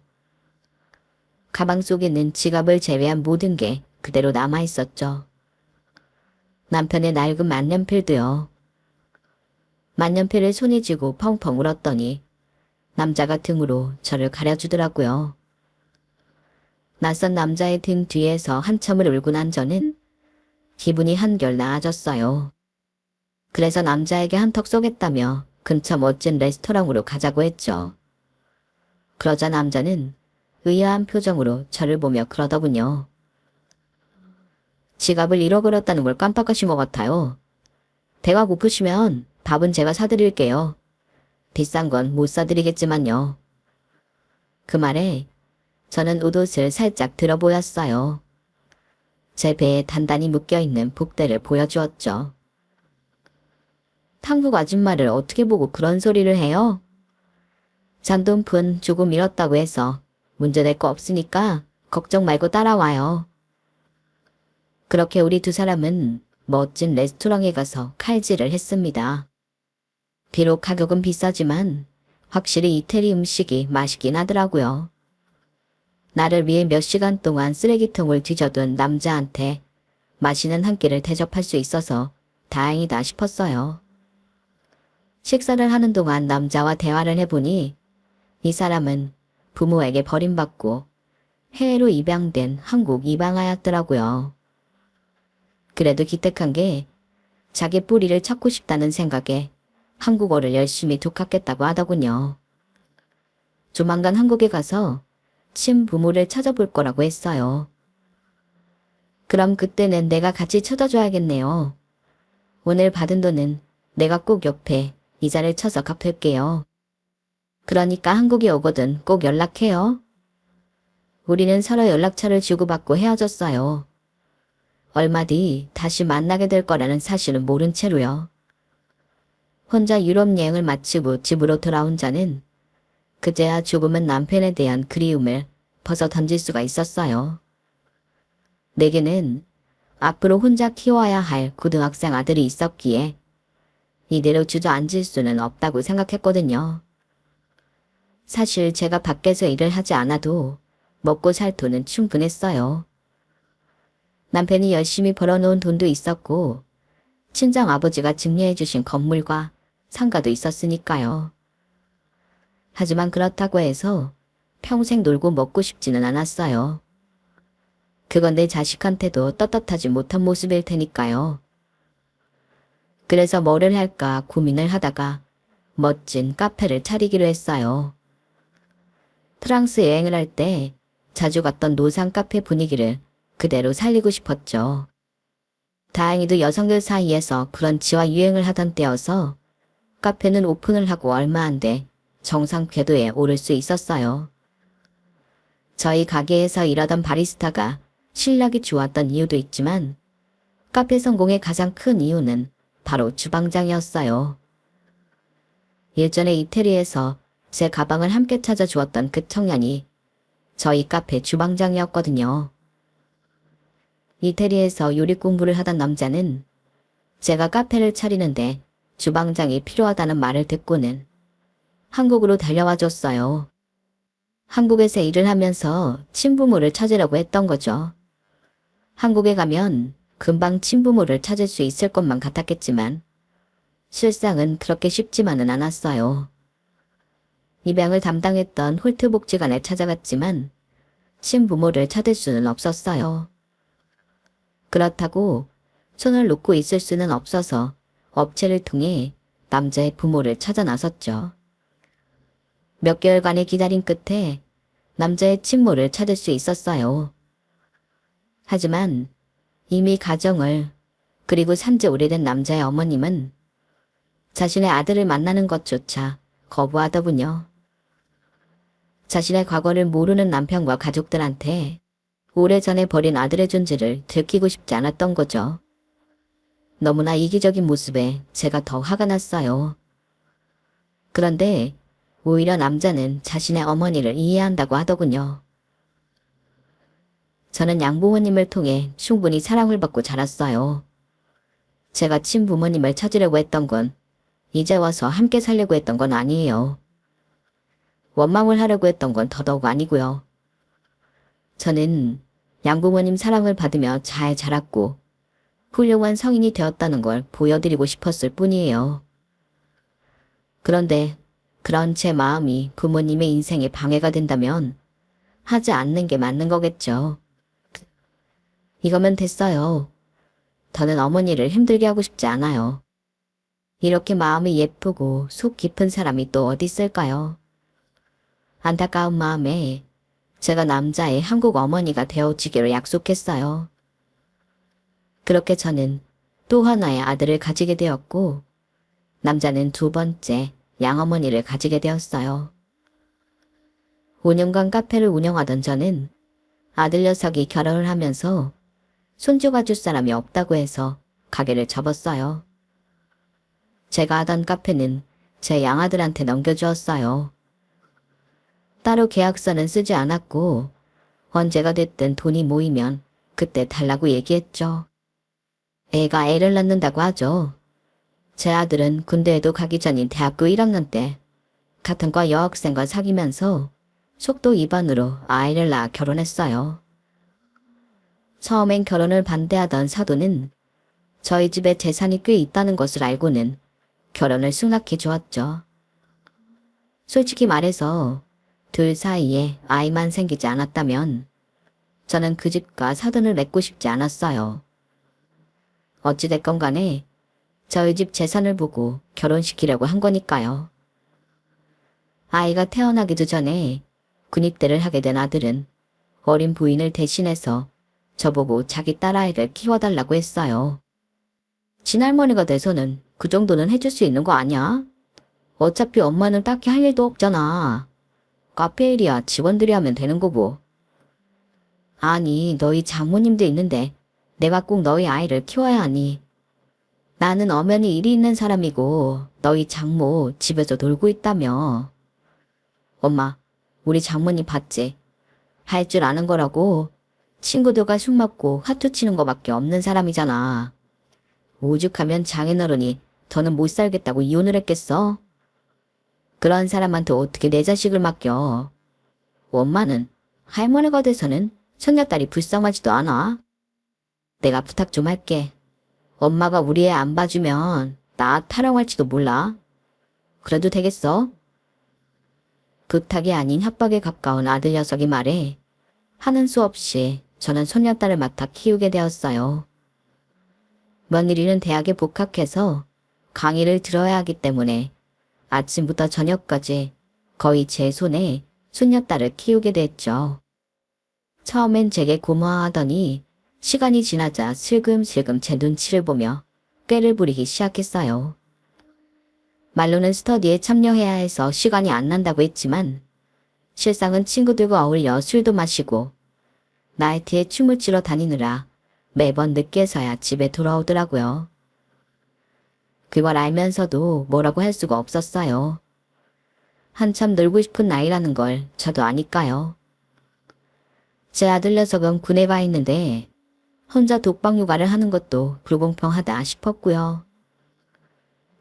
가방 속에는 지갑을 제외한 모든 게 그대로 남아 있었죠. 남편의 낡은 만년필도요. 만년필을 손에 쥐고 펑펑 울었더니 남자가 등으로 저를 가려주더라고요. 낯선 남자의 등 뒤에서 한참을 울고 난 저는 기분이 한결 나아졌어요. 그래서 남자에게 한턱 쏘겠다며 근처 멋진 레스토랑으로 가자고 했죠. 그러자 남자는 의아한 표정으로 저를 보며 그러더군요. 지갑을 잃어버렸다는 걸 깜빡하신 것 같아요. 배가 고프시면 밥은 제가 사드릴게요. 비싼 건 못 사드리겠지만요. 그 말에 저는 웃옷을 살짝 들어 보였어요. 제 배에 단단히 묶여있는 복대를 보여주었죠. 한국 아줌마를 어떻게 보고 그런 소리를 해요? 잔돈푼 조금 잃었다고 해서 문제될 거 없으니까 걱정 말고 따라와요. 그렇게 우리 두 사람은 멋진 레스토랑에 가서 칼질을 했습니다. 비록 가격은 비싸지만 확실히 이태리 음식이 맛있긴 하더라고요. 나를 위해 몇 시간 동안 쓰레기통을 뒤져둔 남자한테 맛있는 한 끼를 대접할 수 있어서 다행이다 싶었어요. 식사를 하는 동안 남자와 대화를 해보니 이 사람은 부모에게 버림받고 해외로 입양된 한국 이방아였더라고요. 그래도 기특한 게 자기 뿌리를 찾고 싶다는 생각에 한국어를 열심히 독학했다고 하더군요. 조만간 한국에 가서 친부모를 찾아볼 거라고 했어요. 그럼 그때는 내가 같이 찾아줘야겠네요. 오늘 받은 돈은 내가 꼭 옆에 이자를 쳐서 갚을게요. 그러니까 한국에 오거든 꼭 연락해요. 우리는 서로 연락처를 주고받고 헤어졌어요. 얼마 뒤 다시 만나게 될 거라는 사실은 모른 채로요. 혼자 유럽 여행을 마치고 집으로 돌아온 자는 그제야 조금은 남편에 대한 그리움을 벗어 던질 수가 있었어요. 내게는 앞으로 혼자 키워야 할 고등학생 아들이 있었기에 이대로 주저앉을 수는 없다고 생각했거든요. 사실 제가 밖에서 일을 하지 않아도 먹고 살 돈은 충분했어요. 남편이 열심히 벌어놓은 돈도 있었고 친정 아버지가 증여해 주신 건물과 상가도 있었으니까요. 하지만 그렇다고 해서 평생 놀고 먹고 싶지는 않았어요. 그건 내 자식한테도 떳떳하지 못한 모습일 테니까요. 그래서 뭐를 할까 고민을 하다가 멋진 카페를 차리기로 했어요. 프랑스 여행을 할 때 자주 갔던 노상 카페 분위기를 그대로 살리고 싶었죠. 다행히도 여성들 사이에서 브런치와 유행을 하던 때여서 카페는 오픈을 하고 얼마 안 돼 정상 궤도에 오를 수 있었어요. 저희 가게에서 일하던 바리스타가 실력이 좋았던 이유도 있지만 카페 성공의 가장 큰 이유는 바로 주방장이었어요. 예전에 이태리에서 제 가방을 함께 찾아주었던 그 청년이 저희 카페 주방장이었거든요. 이태리에서 요리 공부를 하던 남자는 제가 카페를 차리는데 주방장이 필요하다는 말을 듣고는 한국으로 달려와 줬어요. 한국에서 일을 하면서 친부모를 찾으려고 했던 거죠. 한국에 가면 금방 친부모를 찾을 수 있을 것만 같았겠지만 실상은 그렇게 쉽지만은 않았어요. 입양을 담당했던 홀트 복지관에 찾아갔지만 친부모를 찾을 수는 없었어요. 그렇다고 손을 놓고 있을 수는 없어서 업체를 통해 남자의 부모를 찾아 나섰죠. 몇 개월간의 기다림 끝에 남자의 친모를 찾을 수 있었어요. 하지만 이미 가정을 그리고 산지 오래된 남자의 어머님은 자신의 아들을 만나는 것조차 거부하더군요. 자신의 과거를 모르는 남편과 가족들한테 오래전에 버린 아들의 존재를 들키고 싶지 않았던 거죠. 너무나 이기적인 모습에 제가 더 화가 났어요. 그런데 오히려 남자는 자신의 어머니를 이해한다고 하더군요. 저는 양부모님을 통해 충분히 사랑을 받고 자랐어요. 제가 친부모님을 찾으려고 했던 건 이제 와서 함께 살려고 했던 건 아니에요. 원망을 하려고 했던 건 더더욱 아니고요. 저는 양부모님 사랑을 받으며 잘 자랐고 훌륭한 성인이 되었다는 걸 보여드리고 싶었을 뿐이에요. 그런데 그런 제 마음이 부모님의 인생에 방해가 된다면 하지 않는 게 맞는 거겠죠. 이거면 됐어요. 더는 어머니를 힘들게 하고 싶지 않아요. 이렇게 마음이 예쁘고 속 깊은 사람이 또 어디 있을까요? 안타까운 마음에 제가 남자의 한국 어머니가 되어주기로 약속했어요. 그렇게 저는 또 하나의 아들을 가지게 되었고 남자는 두 번째 양어머니를 가지게 되었어요. 5년간 카페를 운영하던 저는 아들 녀석이 결혼을 하면서 손주가 줄 사람이 없다고 해서 가게를 접었어요. 제가 하던 카페는 제 양아들한테 넘겨주었어요. 따로 계약서는 쓰지 않았고 언제가 됐든 돈이 모이면 그때 달라고 얘기했죠. 애가 애를 낳는다고 하죠. 제 아들은 군대에도 가기 전인 대학교 1학년 때 같은 과 여학생과 사귀면서 속도 위반으로 아이를 낳아 결혼했어요. 처음엔 결혼을 반대하던 사돈은 저희 집에 재산이 꽤 있다는 것을 알고는 결혼을 승낙해 주었죠. 솔직히 말해서 둘 사이에 아이만 생기지 않았다면 저는 그 집과 사돈을 맺고 싶지 않았어요. 어찌됐건 간에 저희 집 재산을 보고 결혼시키려고 한 거니까요. 아이가 태어나기도 전에 군입대를 하게 된 아들은 어린 부인을 대신해서 저보고 자기 딸아이를 키워달라고 했어요. 친할머니가 돼서는 그 정도는 해줄 수 있는 거 아니야? 어차피 엄마는 딱히 할 일도 없잖아. 카페 일이야 직원들이 하면 되는 거고. 아니 너희 장모님도 있는데 내가 꼭 너희 아이를 키워야 하니. 나는 엄연히 일이 있는 사람이고 너희 장모 집에서 놀고 있다며. 엄마 우리 장모님 봤지? 할 줄 아는 거라고. 친구들과 술 먹고 화투 치는 거밖에 없는 사람이잖아. 오죽하면 장인어른이 더는 못 살겠다고 이혼을 했겠어? 그런 사람한테 어떻게 내 자식을 맡겨. 엄마는 할머니가 돼서는 손녀딸이 불쌍하지도 않아. 내가 부탁 좀 할게. 엄마가 우리 애 안 봐주면 나 타령할지도 몰라. 그래도 되겠어? 부탁이 아닌 협박에 가까운 아들 녀석이 말해 하는 수 없이 저는 손녀딸을 맡아 키우게 되었어요. 며느리는 대학에 복학해서 강의를 들어야 하기 때문에 아침부터 저녁까지 거의 제 손에 손녀딸을 키우게 됐죠. 처음엔 제게 고마워하더니 시간이 지나자 슬금슬금 제 눈치를 보며 꾀를 부리기 시작했어요. 말로는 스터디에 참여해야 해서 시간이 안 난다고 했지만 실상은 친구들과 어울려 술도 마시고 나이트에 춤을 추러 다니느라 매번 늦게서야 집에 돌아오더라고요. 그걸 알면서도 뭐라고 할 수가 없었어요. 한참 놀고 싶은 나이라는 걸 저도 아니까요. 제 아들 녀석은 군에 가 있는데 혼자 독방 육아를 하는 것도 불공평하다 싶었고요.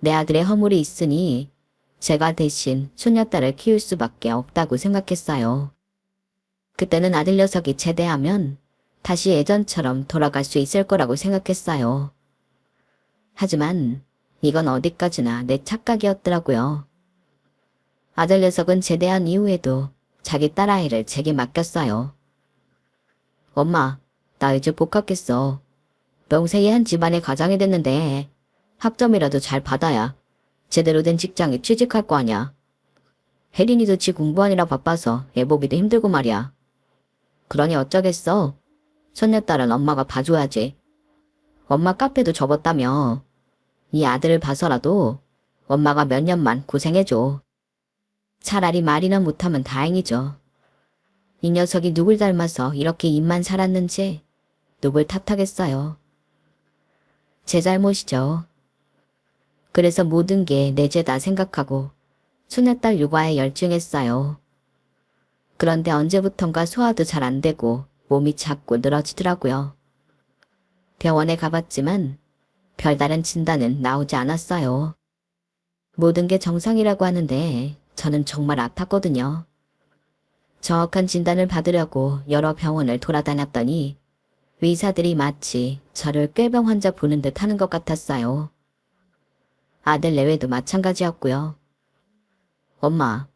내 아들의 허물이 있으니 제가 대신 손녀딸을 키울 수밖에 없다고 생각했어요. 그때는 아들 녀석이 제대하면 다시 예전처럼 돌아갈 수 있을 거라고 생각했어요. 하지만 이건 어디까지나 내 착각이었더라고요. 아들 녀석은 제대한 이후에도 자기 딸아이를 제게 맡겼어요. 엄마, 나 이제 복학했어. 명색이 한 집안의 가장이 됐는데 학점이라도 잘 받아야 제대로 된 직장에 취직할 거 아냐. 혜린이도 지 공부하느라 바빠서 애보기도 힘들고 말이야. 그러니 어쩌겠어. 손녀딸은 엄마가 봐줘야지. 엄마 카페도 접었다며. 이 아들을 봐서라도 엄마가 몇 년만 고생해줘. 차라리 말이나 못하면 다행이죠. 이 녀석이 누굴 닮아서 이렇게 입만 살았는지 누굴 탓하겠어요. 제 잘못이죠. 그래서 모든 게 내 죄다 생각하고 손녀딸 육아에 열중했어요. 그런데 언제부턴가 소화도 잘 안 되고 몸이 자꾸 늘어지더라고요. 병원에 가봤지만 별다른 진단은 나오지 않았어요. 모든 게 정상이라고 하는데 저는 정말 아팠거든요. 정확한 진단을 받으려고 여러 병원을 돌아다녔더니 의사들이 마치 저를 꾀병 환자 보는 듯 하는 것 같았어요. 아들 내외도 마찬가지였고요. 엄마,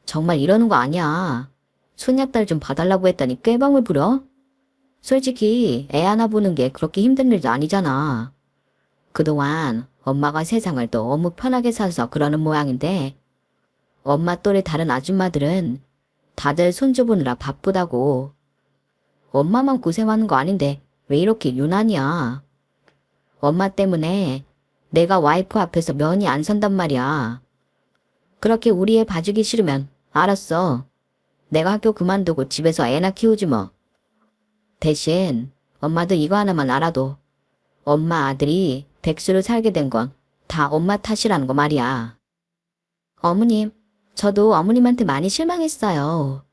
정말 이러는 거 아니야. 손녀딸 좀 봐달라고 했더니 꾀병을 부려? 솔직히 애 하나 보는 게 그렇게 힘든 일도 아니잖아. 그동안 엄마가 세상을 너무 편하게 살아서 그러는 모양인데 엄마 또래 다른 아줌마들은 다들 손주 보느라 바쁘다고. 엄마만 고생하는 거 아닌데 왜 이렇게 유난이야. 엄마 때문에 내가 와이프 앞에서 면이 안 선단 말이야. 그렇게 우리 애 봐주기 싫으면 알았어. 내가 학교 그만두고 집에서 애나 키우지 뭐. 대신 엄마도 이거 하나만 알아도 엄마 아들이 백수로 살게 된 건 다 엄마 탓이라는 거 말이야. 어머님, 저도 어머님한테 많이 실망했어요.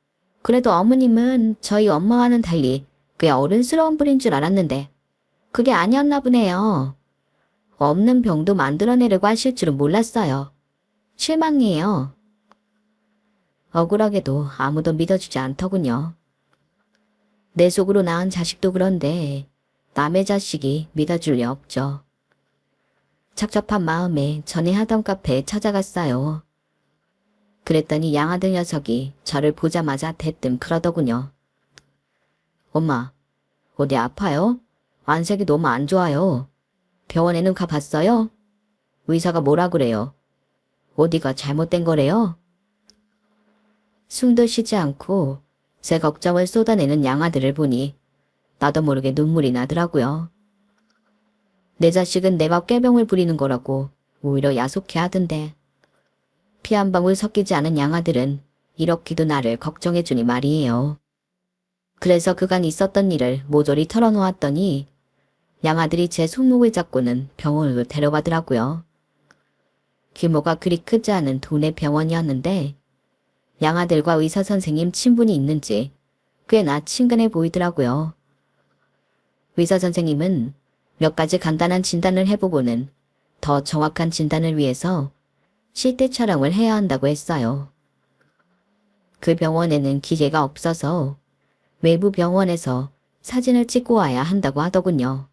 그래도 어머님은 저희 엄마와는 달리 꽤 어른스러운 분인 줄 알았는데 그게 아니었나 보네요. 없는 병도 만들어내려고 하실 줄은 몰랐어요. 실망이에요. 억울하게도 아무도 믿어주지 않더군요. 내 속으로 낳은 자식도 그런데 남의 자식이 믿어줄 리 없죠. 착잡한 마음에 전에 하던 카페에 찾아갔어요. 그랬더니 양아들 녀석이 저를 보자마자 대뜸 그러더군요. 엄마, 어디 아파요? 안색이 너무 안 좋아요. 병원에는 가봤어요? 의사가 뭐라 그래요? 어디가 잘못된 거래요? 숨도 쉬지 않고 제 걱정을 쏟아내는 양아들을 보니 나도 모르게 눈물이 나더라고요. 내 자식은 내가 꾀병을 부리는 거라고 오히려 야속해 하던데 피 한 방울 섞이지 않은 양아들은 이렇게도 나를 걱정해주니 말이에요. 그래서 그간 있었던 일을 모조리 털어놓았더니 양아들이 제 손목을 잡고는 병원으로 데려가더라고요. 규모가 그리 크지 않은 동네 병원이었는데 양아들과 의사 선생님 친분이 있는지 꽤나 친근해 보이더라고요. 의사 선생님은 몇 가지 간단한 진단을 해보고는 더 정확한 진단을 위해서 CT 촬영을 해야 한다고 했어요. 그 병원에는 기계가 없어서 외부 병원에서 사진을 찍고 와야 한다고 하더군요.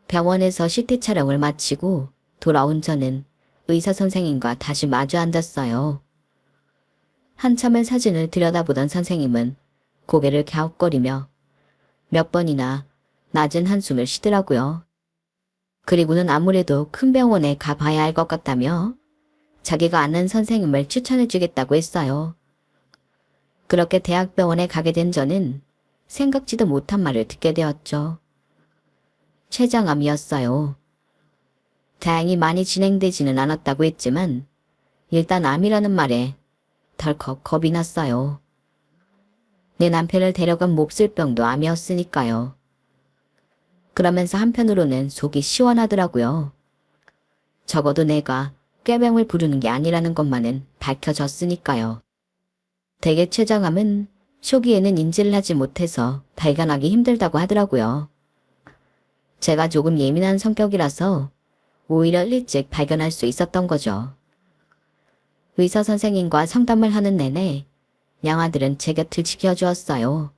병원에서 CT 촬영을 마치고 돌아온 저는 의사 선생님과 다시 마주 앉았어요. 한참을 사진을 들여다보던 선생님은 고개를 갸웃거리며 몇 번이나 낮은 한숨을 쉬더라고요. 그리고는 아무래도 큰 병원에 가봐야 할 것 같다며 자기가 아는 선생님을 추천해주겠다고 했어요. 그렇게 대학병원에 가게 된 저는 생각지도 못한 말을 듣게 되었죠. 췌장암이었어요. 다행히 많이 진행되지는 않았다고 했지만 일단 암이라는 말에 덜컥 겁이 났어요. 내 남편을 데려간 몹쓸 병도 암이었으니까요. 그러면서 한편으로는 속이 시원하더라고요. 적어도 내가 꾀병을 부르는 게 아니라는 것만은 밝혀졌으니까요. 대개 췌장암은 초기에는 인지를 하지 못해서 발견하기 힘들다고 하더라고요. 제가 조금 예민한 성격이라서 오히려 일찍 발견할 수 있었던 거죠. 의사 선생님과 상담을 하는 내내 양아들은 제 곁을 지켜주었어요.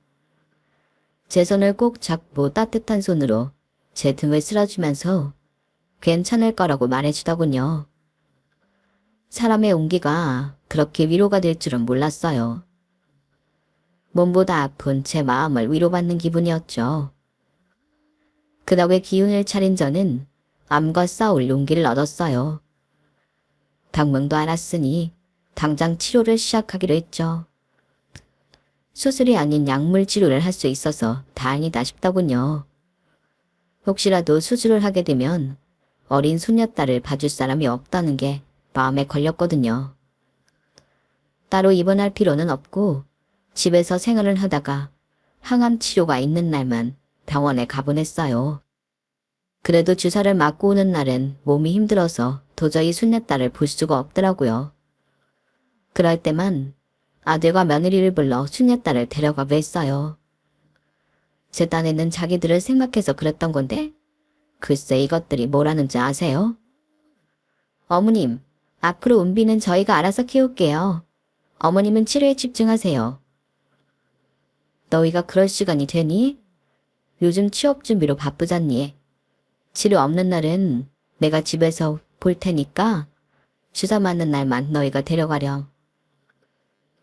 제 손을 꼭 잡고 따뜻한 손으로 제 등을 쓸어주면서 괜찮을 거라고 말해주더군요. 사람의 온기가 그렇게 위로가 될 줄은 몰랐어요. 몸보다 아픈 제 마음을 위로받는 기분이었죠. 그 덕에 기운을 차린 저는 암과 싸울 용기를 얻었어요. 당명도 알았으니 당장 치료를 시작하기로 했죠. 수술이 아닌 약물 치료를 할 수 있어서 다행이다 싶더군요. 혹시라도 수술을 하게 되면 어린 손녀딸을 봐줄 사람이 없다는 게 마음에 걸렸거든요. 따로 입원할 필요는 없고 집에서 생활을 하다가 항암 치료가 있는 날만 병원에 가보냈어요. 그래도 주사를 맞고 오는 날은 몸이 힘들어서 도저히 손녀딸을 볼 수가 없더라고요. 그럴 때만 아들과 며느리를 불러 손녀딸을 데려가고 했어요. 제 딴에는 자기들을 생각해서 그랬던 건데 글쎄 이것들이 뭐라는지 아세요? 어머님, 앞으로 은비는 저희가 알아서 키울게요. 어머님은 치료에 집중하세요. 너희가 그럴 시간이 되니? 요즘 취업 준비로 바쁘잖니. 치료 없는 날은 내가 집에서 볼 테니까 주사 맞는 날만 너희가 데려가렴.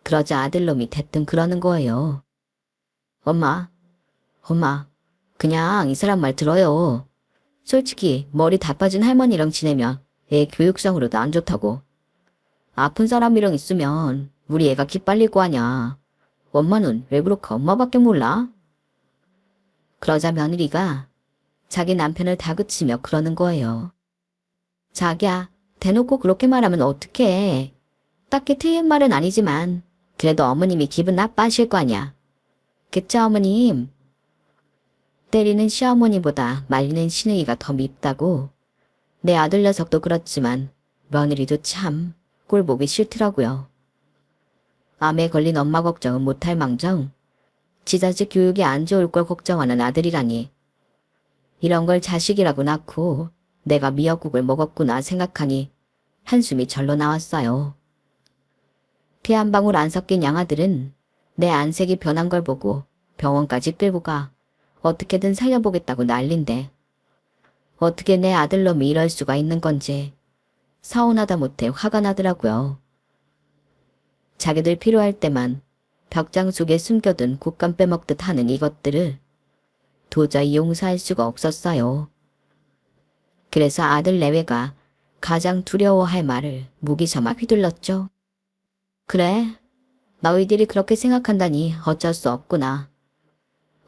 그러자 아들놈이 대뜸 그러는 거예요. 엄마, 그냥 이 사람 말 들어요. 솔직히 머리 다 빠진 할머니랑 지내면 애 교육상으로도 안 좋다고. 아픈 사람이랑 있으면 우리 애가 기빨릴 거 아냐. 엄마는 왜 그렇게 엄마밖에 몰라? 그러자 며느리가 자기 남편을 다그치며 그러는 거예요. 자기야, 대놓고 그렇게 말하면 어떡해. 딱히 틀린 말은 아니지만 그래도 어머님이 기분 나빠하실 거 아냐. 그쵸 어머님? 때리는 시어머니보다 말리는 시누이가 더 밉다고. 내 아들 녀석도 그렇지만 며느리도 참 꼴 보기 싫더라고요. 암에 걸린 엄마 걱정은 못할 망정 지자식 교육이 안 좋을 걸 걱정하는 아들이라니. 이런 걸 자식이라고 낳고 내가 미역국을 먹었구나 생각하니 한숨이 절로 나왔어요. 피 한 방울 안 섞인 양아들은 내 안색이 변한 걸 보고 병원까지 끌고 가 어떻게든 살려보겠다고 난린데 어떻게 내 아들놈이 이럴 수가 있는 건지 서운하다 못해 화가 나더라고요. 자기들 필요할 때만 벽장 속에 숨겨둔 곶감 빼먹듯 하는 이것들을 도저히 용서할 수가 없었어요. 그래서 아들 내외가 가장 두려워할 말을 무기삼아 휘둘렀죠. 그래, 너희들이 그렇게 생각한다니 어쩔 수 없구나.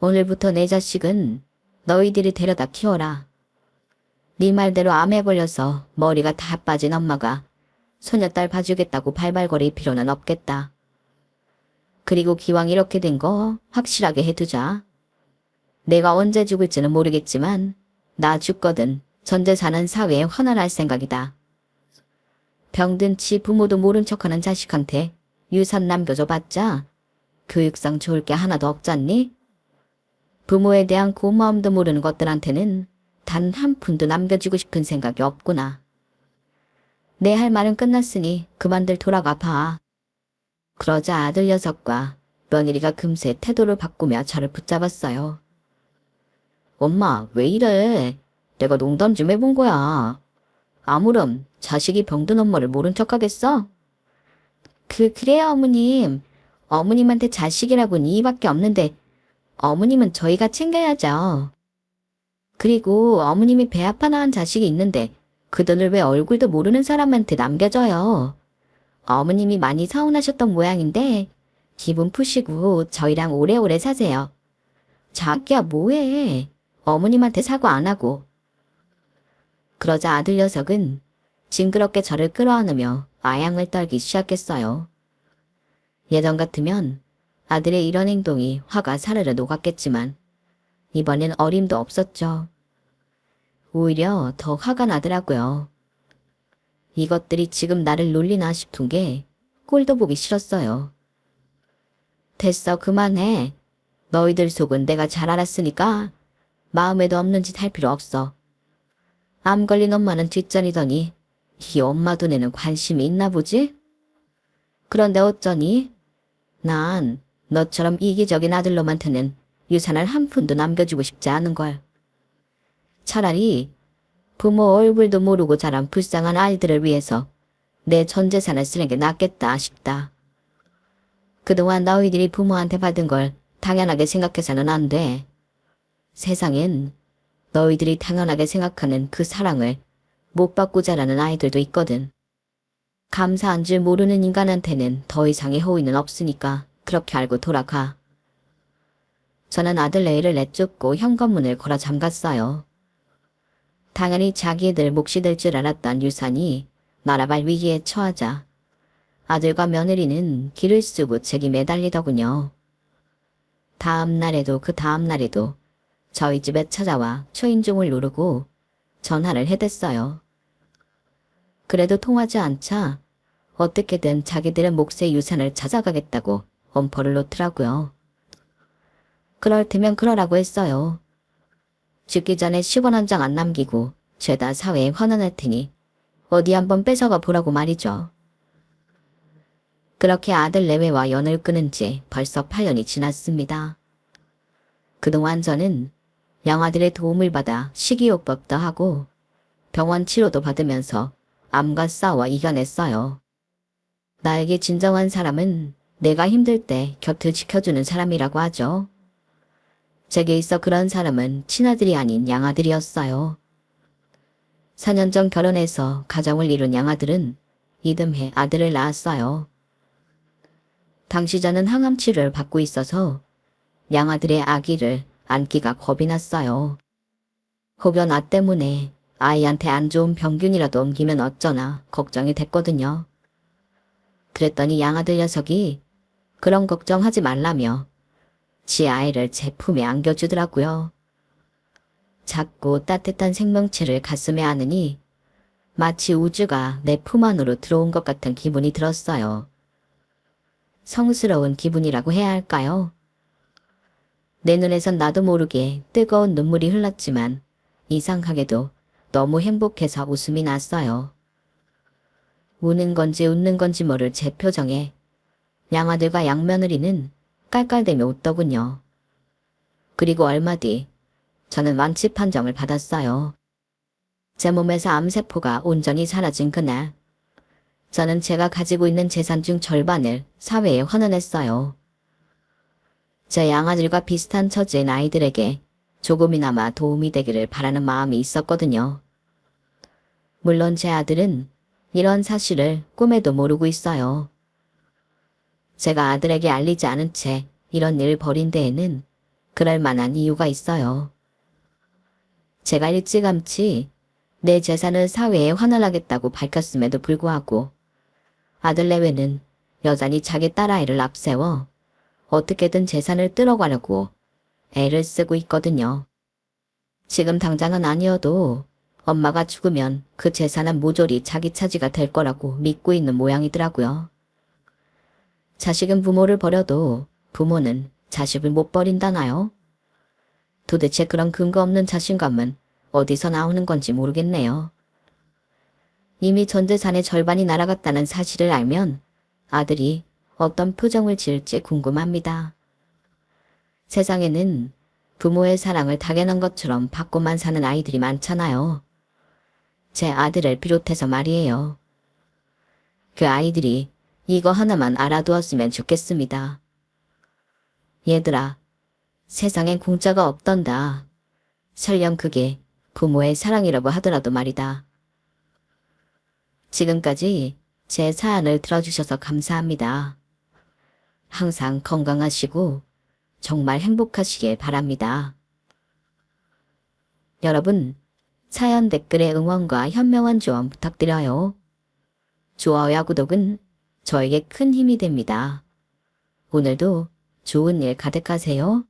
오늘부터 내 자식은 너희들이 데려다 키워라. 네 말대로 암에 걸려서 머리가 다 빠진 엄마가 소녀딸 봐주겠다고 발발거릴 필요는 없겠다. 그리고 기왕 이렇게 된 거 확실하게 해두자. 내가 언제 죽을지는 모르겠지만 나 죽거든 전 재산은 사회에 환원할 생각이다. 병든지 부모도 모른 척하는 자식한테 유산 남겨줘봤자 교육상 좋을 게 하나도 없잖니? 부모에 대한 고마움도 모르는 것들한테는 단 한 푼도 남겨주고 싶은 생각이 없구나. 내 할 말은 끝났으니 그만들 돌아가 봐. 그러자 아들 녀석과 며느리가 금세 태도를 바꾸며 저를 붙잡았어요. 엄마, 왜 이래? 내가 농담 좀 해본 거야. 아무렴 자식이 병든 엄마를 모른 척하겠어? 그래요, 어머님. 어머님한테 자식이라고는 이밖에 없는데, 어머님은 저희가 챙겨야죠. 그리고 어머님이 배 아파 낳은 자식이 있는데, 그 돈을 왜 얼굴도 모르는 사람한테 남겨줘요? 어머님이 많이 서운하셨던 모양인데, 기분 푸시고 저희랑 오래오래 사세요. 자기야, 뭐해? 어머님한테 사과 안 하고. 그러자 아들 녀석은 징그럽게 저를 끌어안으며 아양을 떨기 시작했어요. 예전 같으면 아들의 이런 행동이 화가 사르르 녹았겠지만 이번엔 어림도 없었죠. 오히려 더 화가 나더라고요. 이것들이 지금 나를 놀리나 싶은 게 꼴도 보기 싫었어요. 됐어, 그만해. 너희들 속은 내가 잘 알았으니까 마음에도 없는 짓 할 필요 없어. 암 걸린 엄마는 뒷전이더니 이 엄마 돈에는 관심이 있나 보지? 그런데 어쩌니? 난 너처럼 이기적인 아들놈한테는 유산을 한 푼도 남겨주고 싶지 않은걸. 차라리 부모 얼굴도 모르고 자란 불쌍한 아이들을 위해서 내 전 재산을 쓰는 게 낫겠다 싶다. 그동안 너희들이 부모한테 받은 걸 당연하게 생각해서는 안 돼. 세상엔 너희들이 당연하게 생각하는 그 사랑을 못 받고 자라는 아이들도 있거든. 감사한 줄 모르는 인간한테는 더 이상의 호의는 없으니까 그렇게 알고 돌아가. 저는 아들 애를 내쫓고 현관문을 걸어 잠갔어요. 당연히 자기들 몫이 될 줄 알았던 유산이 나라발 위기에 처하자 아들과 며느리는 길을 쓰고 책이 매달리더군요. 다음 날에도 그 다음 날에도 저희 집에 찾아와 초인종을 누르고 전화를 해댔어요. 그래도 통하지 않자 어떻게든 자기들의 몫의 유산을 찾아가겠다고 엄포를 놓더라고요. 그럴 테면 그러라고 했어요. 죽기 전에 10원 한 장 안 남기고 죄다 사회에 환원할 테니 어디 한번 뺏어가 보라고 말이죠. 그렇게 아들 내외와 연을 끊은 지 벌써 8년이 지났습니다. 그동안 저는 양아들의 도움을 받아 식이요법도 하고 병원 치료도 받으면서 암과 싸워 이겨냈어요. 나에게 진정한 사람은 내가 힘들 때 곁을 지켜주는 사람이라고 하죠. 제게 있어 그런 사람은 친아들이 아닌 양아들이었어요. 4년 전 결혼해서 가정을 이룬 양아들은 이듬해 아들을 낳았어요. 당시 저는 항암 치료를 받고 있어서 양아들의 아기를 안기가 겁이 났어요. 혹여 나 때문에 아이한테 안 좋은 병균이라도 옮기면 어쩌나 걱정이 됐거든요. 그랬더니 양아들 녀석이 그런 걱정하지 말라며 지 아이를 제 품에 안겨주더라고요. 작고 따뜻한 생명체를 가슴에 안으니 마치 우주가 내 품 안으로 들어온 것 같은 기분이 들었어요. 성스러운 기분이라고 해야 할까요? 내 눈에선 나도 모르게 뜨거운 눈물이 흘렀지만 이상하게도 너무 행복해서 웃음이 났어요. 우는 건지 웃는 건지 모를 제 표정에 양아들과 양며느리는 깔깔대며 웃더군요. 그리고 얼마 뒤 저는 완치 판정을 받았어요. 제 몸에서 암세포가 온전히 사라진 그날 저는 제가 가지고 있는 재산 중 절반을 사회에 환원했어요. 제 양아들과 비슷한 처지인 아이들에게 조금이나마 도움이 되기를 바라는 마음이 있었거든요. 물론 제 아들은 이런 사실을 꿈에도 모르고 있어요. 제가 아들에게 알리지 않은 채 이런 일을 벌인 데에는 그럴 만한 이유가 있어요. 제가 일찌감치 내 재산을 사회에 환원하겠다고 밝혔음에도 불구하고 아들 내외는 여전히 자기 딸아이를 앞세워 어떻게든 재산을 뜯어가려고 애를 쓰고 있거든요. 지금 당장은 아니어도 엄마가 죽으면 그 재산은 모조리 자기 차지가 될 거라고 믿고 있는 모양이더라고요. 자식은 부모를 버려도 부모는 자식을 못 버린다나요? 도대체 그런 근거 없는 자신감은 어디서 나오는 건지 모르겠네요. 이미 전 재산의 절반이 날아갔다는 사실을 알면 아들이 어떤 표정을 지을지 궁금합니다. 세상에는 부모의 사랑을 당연한 것처럼 받고만 사는 아이들이 많잖아요. 제 아들을 비롯해서 말이에요. 그 아이들이 이거 하나만 알아두었으면 좋겠습니다. 얘들아, 세상엔 공짜가 없단다. 설령 그게 부모의 사랑이라고 하더라도 말이다. 지금까지 제 사연을 들어주셔서 감사합니다. 항상 건강하시고 정말 행복하시길 바랍니다. 여러분, 사연 댓글에 응원과 현명한 조언 부탁드려요. 좋아요와 구독은 저에게 큰 힘이 됩니다. 오늘도 좋은 일 가득하세요.